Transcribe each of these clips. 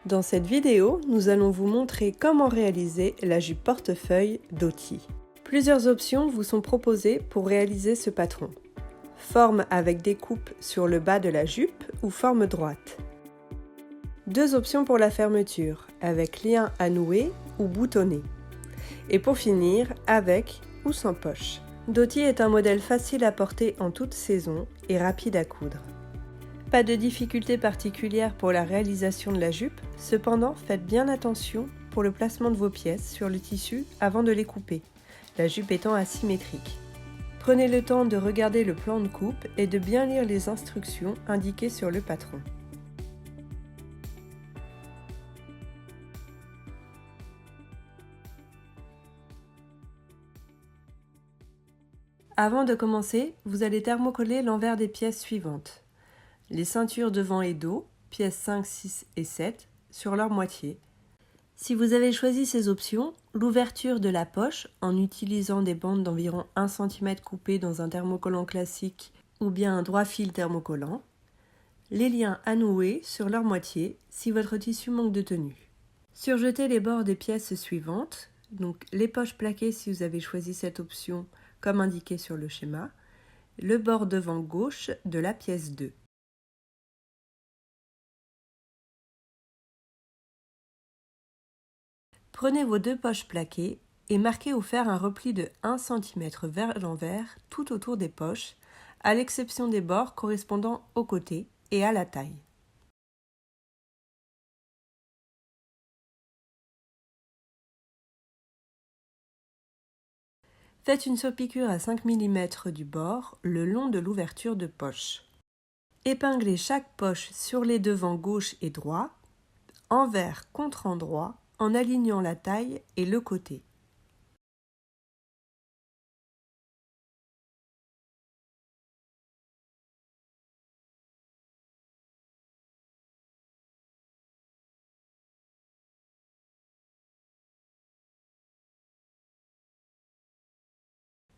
Dans cette vidéo, nous allons vous montrer comment réaliser la jupe portefeuille d'Oti. Plusieurs options vous sont proposées pour réaliser ce patron. Forme avec découpe sur le bas de la jupe ou forme droite. Deux options pour la fermeture, avec lien à nouer ou boutonné. Et pour finir, avec ou sans poche. D'Oti est un modèle facile à porter en toute saison et rapide à coudre. Pas de difficulté particulière pour la réalisation de la jupe, cependant faites bien attention pour le placement de vos pièces sur le tissu avant de les couper, la jupe étant asymétrique. Prenez le temps de regarder le plan de coupe et de bien lire les instructions indiquées sur le patron. Avant de commencer, vous allez thermocoller l'envers des pièces suivantes. Les ceintures devant et dos, pièces 5, 6 et 7, sur leur moitié. Si vous avez choisi ces options, l'ouverture de la poche, en utilisant des bandes d'environ 1 cm coupées dans un thermocollant classique ou bien un droit fil thermocollant, les liens à nouer sur leur moitié si votre tissu manque de tenue. Surjetez les bords des pièces suivantes, donc les poches plaquées si vous avez choisi cette option comme indiqué sur le schéma, le bord devant gauche de la pièce 2. Prenez vos deux poches plaquées et marquez au fer un repli de 1 cm vers l'envers tout autour des poches, à l'exception des bords correspondant aux côtés et à la taille. Faites une surpiqûre à 5 mm du bord le long de l'ouverture de poche. Épinglez chaque poche sur les devants gauche et droit, envers contre endroit, en alignant la taille et le côté.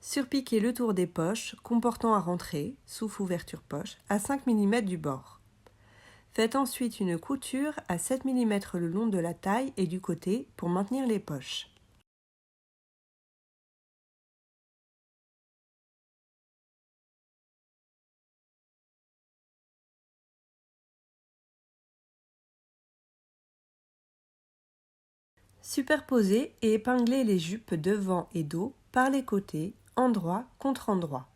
Surpiquez le tour des poches comportant à rentrer, souffle ouverture poche, à 5 mm du bord. Faites ensuite une couture à 7 mm le long de la taille et du côté pour maintenir les poches. Superposez et épinglez les jupes devant et dos par les côtés, endroit contre endroit.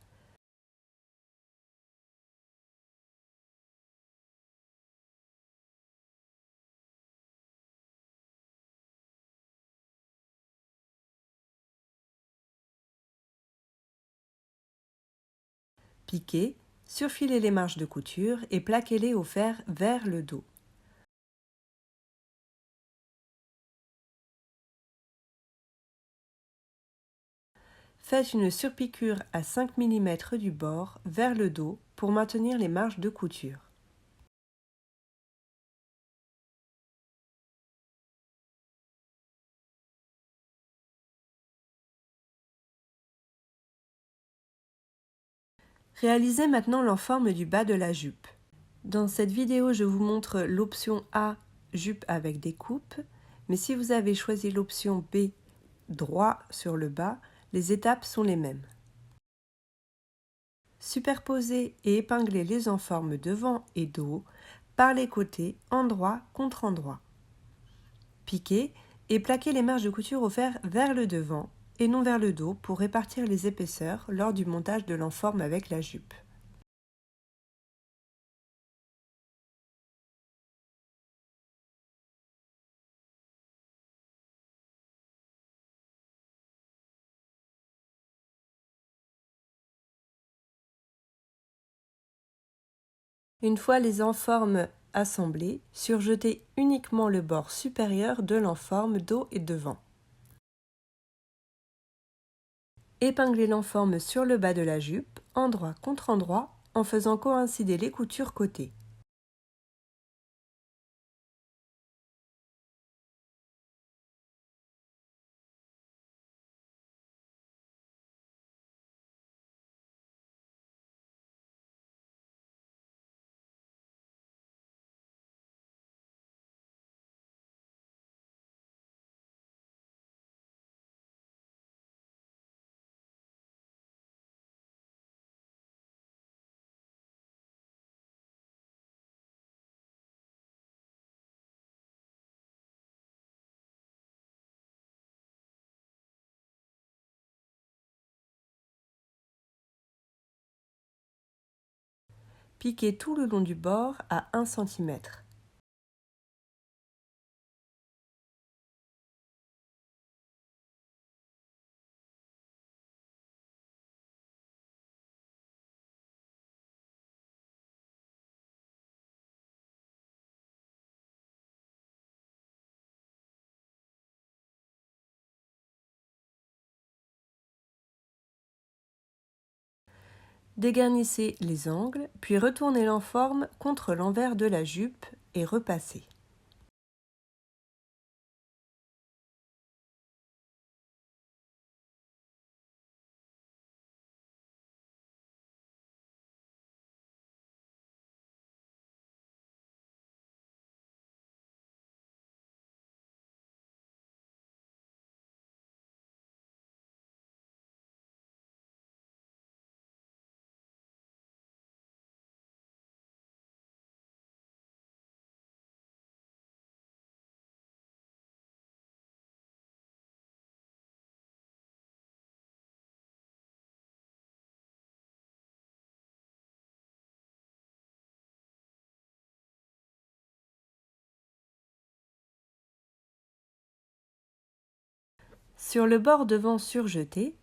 Piquez, surfilez les marges de couture et plaquez-les au fer vers le dos. Faites une surpiqûre à 5 mm du bord vers le dos pour maintenir les marges de couture. Réalisez maintenant l'enforme du bas de la jupe. Dans cette vidéo, je vous montre l'option A, jupe avec découpe, mais si vous avez choisi l'option B, droit sur le bas, les étapes sont les mêmes. Superposez et épinglez les enformes devant et dos par les côtés, endroit contre endroit. Piquez et plaquez les marges de couture au fer vers le devant et non vers le dos pour répartir les épaisseurs lors du montage de l'enforme avec la jupe. Une fois les enformes assemblées, surjetez uniquement le bord supérieur de l'enforme dos et devant. Épinglez l'enforme sur le bas de la jupe, endroit contre endroit, en faisant coïncider les coutures côté. Piquez tout le long du bord à 1 cm. Dégarnissez les angles, puis retournez l'enforme contre l'envers de la jupe et repassez. Sur le bord devant surjeté,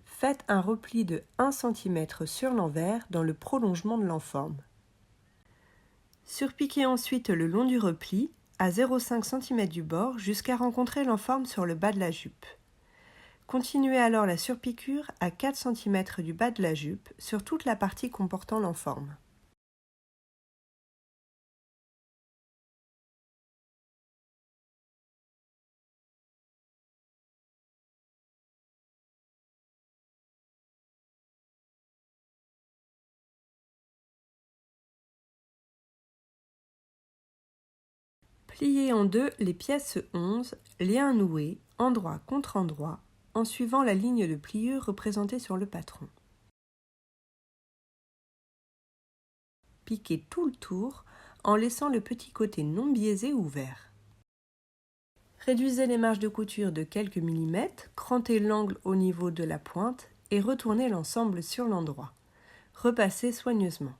faites un repli de 1 cm sur l'envers dans le prolongement de l'enforme. Surpiquez ensuite le long du repli à 0,5 cm du bord jusqu'à rencontrer l'enforme sur le bas de la jupe. Continuez alors la surpiqûre à 4 cm du bas de la jupe sur toute la partie comportant l'enforme. Pliez en deux les pièces 11, lien noué, endroit contre endroit, en suivant la ligne de pliure représentée sur le patron. Piquez tout le tour en laissant le petit côté non biaisé ouvert. Réduisez les marges de couture de quelques millimètres, crantez l'angle au niveau de la pointe et retournez l'ensemble sur l'endroit. Repassez soigneusement.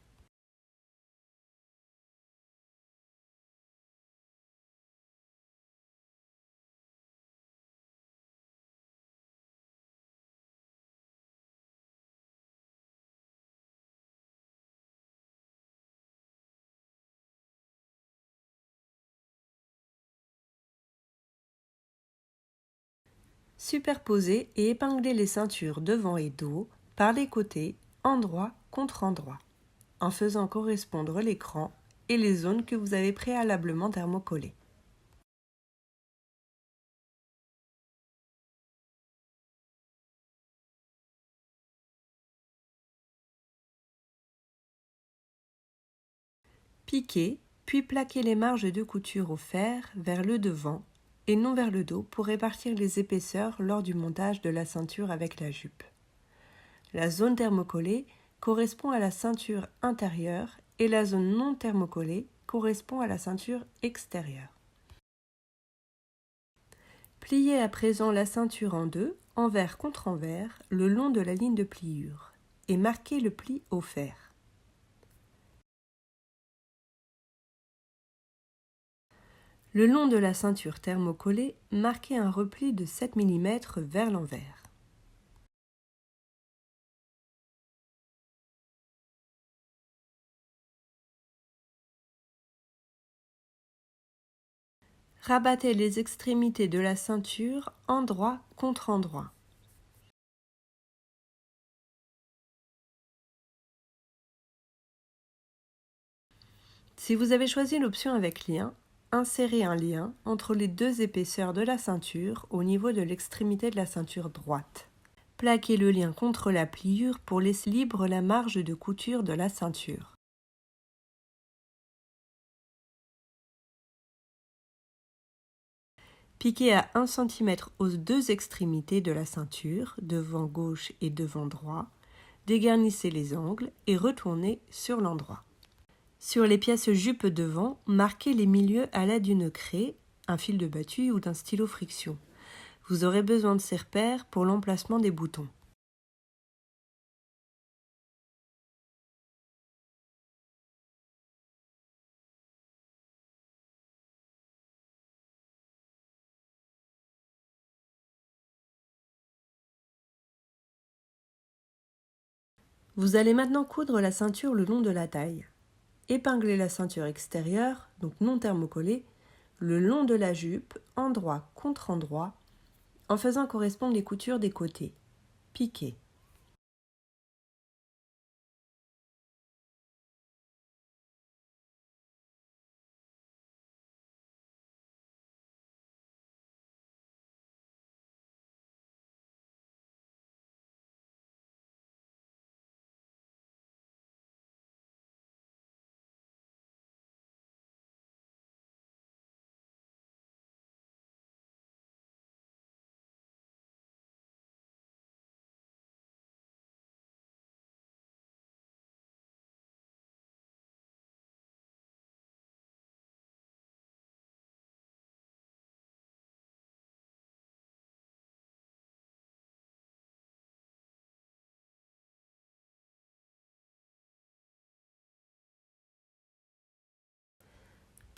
Superposez et épinglez les ceintures devant et dos par les côtés, endroit contre endroit, en faisant correspondre l'écran et les zones que vous avez préalablement thermocollées. Piquez, puis plaquez les marges de couture au fer vers le devant et non vers le dos pour répartir les épaisseurs lors du montage de la ceinture avec la jupe. La zone thermocollée correspond à la ceinture intérieure et la zone non thermocollée correspond à la ceinture extérieure. Pliez à présent la ceinture en deux, envers contre envers, le long de la ligne de pliure, et marquez le pli au fer. Le long de la ceinture thermocollée, marquez un repli de 7 mm vers l'envers. Rabattez les extrémités de la ceinture endroit contre endroit. Si vous avez choisi l'option avec lien, insérez un lien entre les deux épaisseurs de la ceinture au niveau de l'extrémité de la ceinture droite. Plaquez le lien contre la pliure pour laisser libre la marge de couture de la ceinture. Piquez à 1 cm aux deux extrémités de la ceinture, devant gauche et devant droit. Dégarnissez les angles et retournez sur l'endroit. Sur les pièces jupe devant, marquez les milieux à l'aide d'une craie, un fil de battu ou d'un stylo friction. Vous aurez besoin de ces repères pour l'emplacement des boutons. Vous allez maintenant coudre la ceinture le long de la taille. Épinglez la ceinture extérieure, donc non thermocollée, le long de la jupe, endroit contre endroit, en faisant correspondre les coutures des côtés. Piquez.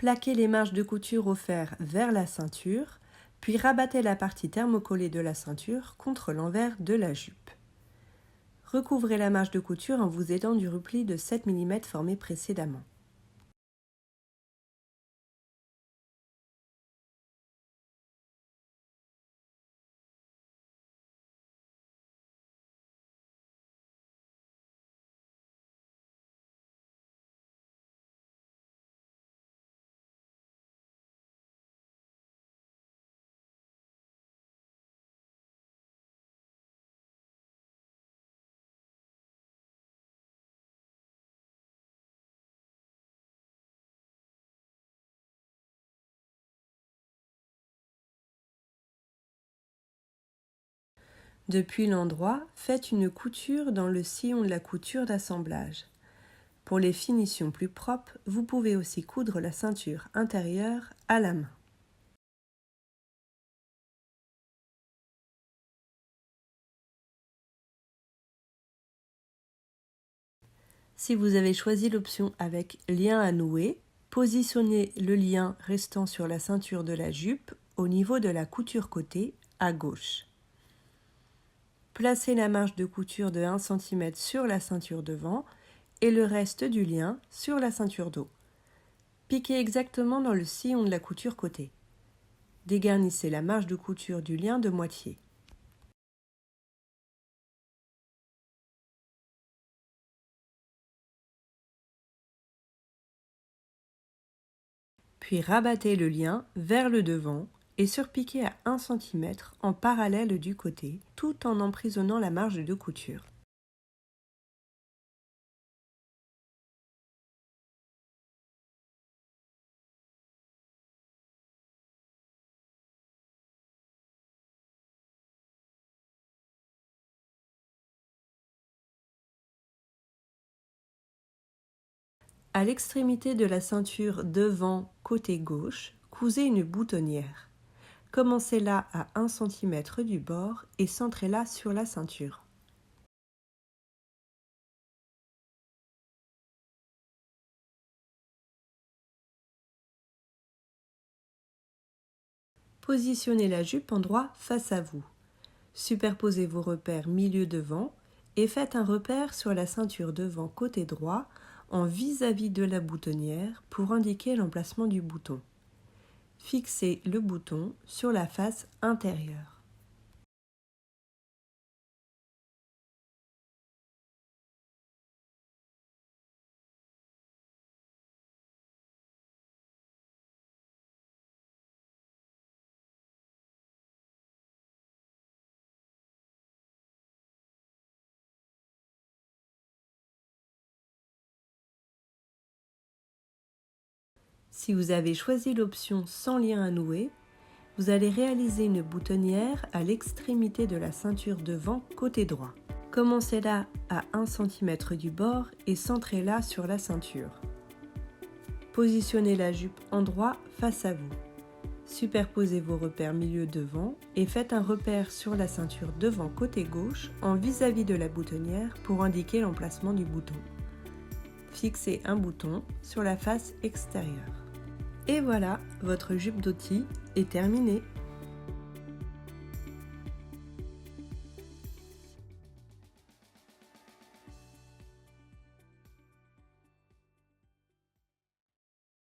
Plaquez les marges de couture au fer vers la ceinture, puis rabattez la partie thermocollée de la ceinture contre l'envers de la jupe. Recouvrez la marge de couture en vous aidant du repli de 7 mm formé précédemment. Depuis l'endroit, faites une couture dans le sillon de la couture d'assemblage. Pour les finitions plus propres, vous pouvez aussi coudre la ceinture intérieure à la main. Si vous avez choisi l'option avec lien à nouer, positionnez le lien restant sur la ceinture de la jupe au niveau de la couture côté à gauche. Placez la marge de couture de 1 cm sur la ceinture devant et le reste du lien sur la ceinture dos. Piquez exactement dans le sillon de la couture côté. Dégarnissez la marge de couture du lien de moitié. Puis rabattez le lien vers le devant et surpiquez à 1 cm en parallèle du côté, tout en emprisonnant la marge de couture. À l'extrémité de la ceinture devant côté gauche, cousez une boutonnière. Commencez-la à 1 cm du bord et centrez-la sur la ceinture. Positionnez la jupe en droit face à vous. Superposez vos repères milieu-devant et faites un repère sur la ceinture devant côté droit en vis-à-vis de la boutonnière pour indiquer l'emplacement du bouton. Fixez le bouton sur la face intérieure. Si vous avez choisi l'option sans lien à nouer, vous allez réaliser une boutonnière à l'extrémité de la ceinture devant côté droit. Commencez-la à 1 cm du bord et centrez-la sur la ceinture. Positionnez la jupe en droit face à vous. Superposez vos repères milieu-devant et faites un repère sur la ceinture devant côté gauche en vis-à-vis de la boutonnière pour indiquer l'emplacement du bouton. Fixez un bouton sur la face extérieure. Et voilà, votre jupe d'Oti est terminée.